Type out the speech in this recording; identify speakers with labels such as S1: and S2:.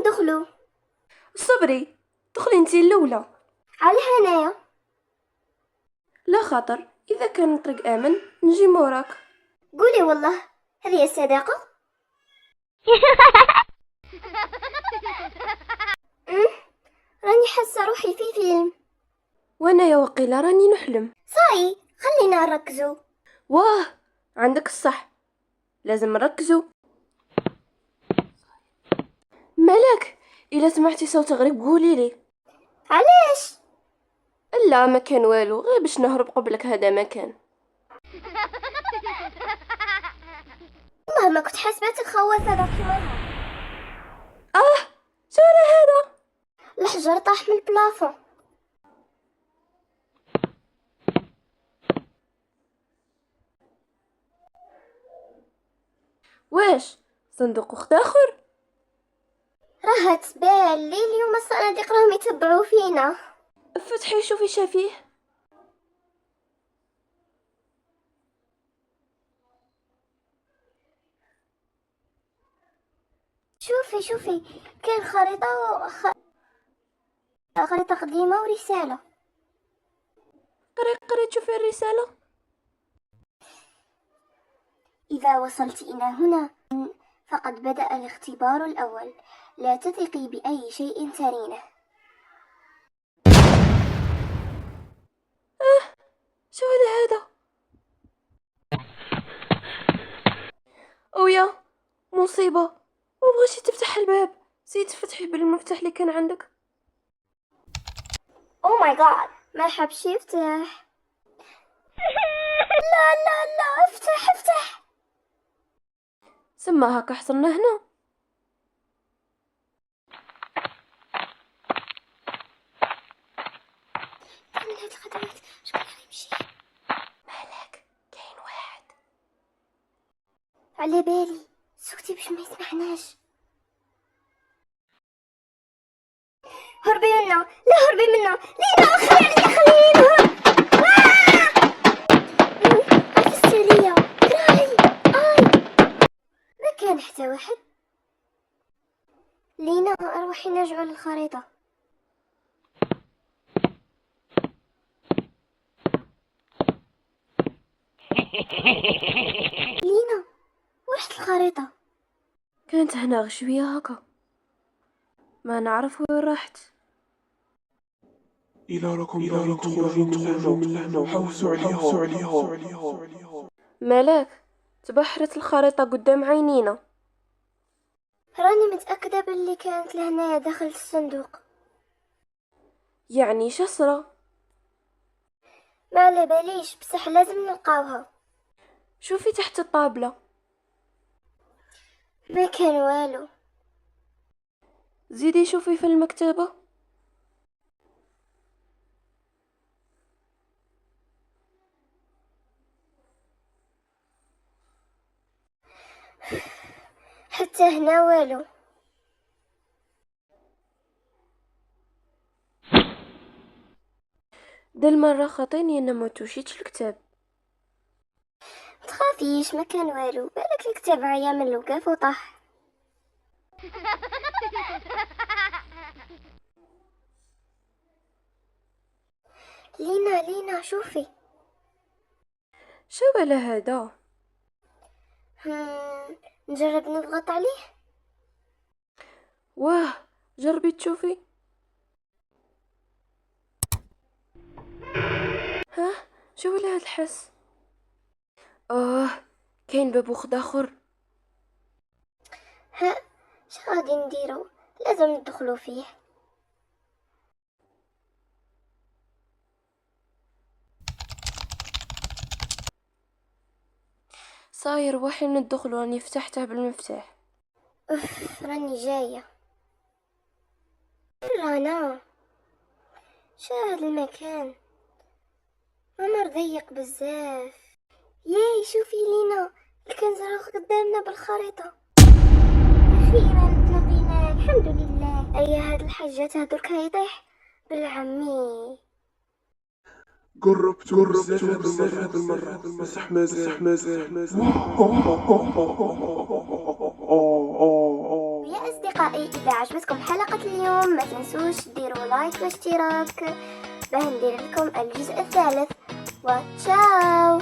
S1: ندخلو.
S2: صبري، دخلي انتي الاولى.
S1: على هنايا.
S2: لا خاطر اذا كان الطريق امن نجي موراك.
S1: قولي والله، هذه الصداقة. راني حاسة روحي في فيلم.
S2: وانا يا وقيلة راني نحلم.
S1: صاي، خلينا نركزو.
S2: واه، عندك الصح، لازم نركزوا. مالك؟ الا سمعتي صوت غريب قولي لي.
S1: علاش؟
S2: لا ما كان والو، غير باش نهرب قبلك، هذا ما كان.
S1: والله ما كنت حاسباتك خوافة داك مرة.
S2: شو هذا؟
S1: الحجر طاح من البلافون.
S2: واش صندوق اخت اخر؟
S1: راه تبان لي اليوم الصناديق راهم يتبعوا فينا.
S2: فتحي شوفي شافيه.
S1: شوفي كاين خريطة خريطة قديمة ورسالة.
S2: قري تشوفي الرسالة.
S1: إذا وصلت إلى هنا فقد بدأ الاختبار الأول. لا تثقي بأي شيء ترينه.
S2: شو هذا؟ اويا مصيبة، ما بغيتي تفتح الباب، زيد فتحي بالمفتاح اللي كان عندك.
S1: أو ماي جاد، ما حبش يفتح. لا، افتح.
S2: سما هكا حصلنا هنا.
S1: من هاد الخطوات شكون غيمشي؟
S2: مالك؟ كاين واحد.
S1: على بالي، سكتي باش ما يسمعناش. هربي منه، لا هربي منه، لينا خليني نهرب. عفستي عليا، كراهي. ما كان حتى واحد. لينا اروحي نرجعوا للخريطة. لينا، وحدة الخريطة
S2: كانت هنا غشوية هكا، ما نعرف وين راحت.
S3: إلا راكم تخرجوا من لهنا حوسوا عليها.
S2: مالك؟ تبحرت الخريطة قدام عينينا.
S1: راني متأكدة باللي كانت لهنايا داخل الصندوق.
S2: يعني شسرة.
S1: ما على باليش، بصح لازم نلقاوها.
S2: شوفي تحت الطابلة.
S1: ما كان والو.
S2: زيدي شوفي في المكتبة.
S1: حتى هنا والو.
S2: دا المرة خاطيني انا ما توشيتش الكتاب.
S1: تخافيش، ما كان والو، بالك الكتاب عيا من الوقاف وطاح. لينا شوفي.
S2: شو على هذا؟
S1: نجرب نضغط عليه.
S2: واه، جربي تشوفي. ها، شو على هاد الحس؟ كاين باب وخد اخر.
S1: ها، ش غادي نديرو؟ لازم ندخلو فيه.
S2: صاير روحي ندخلو، راني فتحته بالمفتاح.
S1: راني جاية. رانا شو هاد المكان؟ ممر ضيق بزاف. ياي شوفي لينا، الكنز راه قدامنا بالخريطة. اخيرا تلاقينا، الحمد لله. اي هاد الحاجات هادوك هيطيح بالعمي.
S3: قربت بزاف هاد المرة، بصح مازال.
S1: يا أصدقائي، أصدقائي إذا عجبتكم حلقة اليوم ما تنسوش ديروا لايك واشتراك باه ندير لكم الجزء الثالث. وتشاو.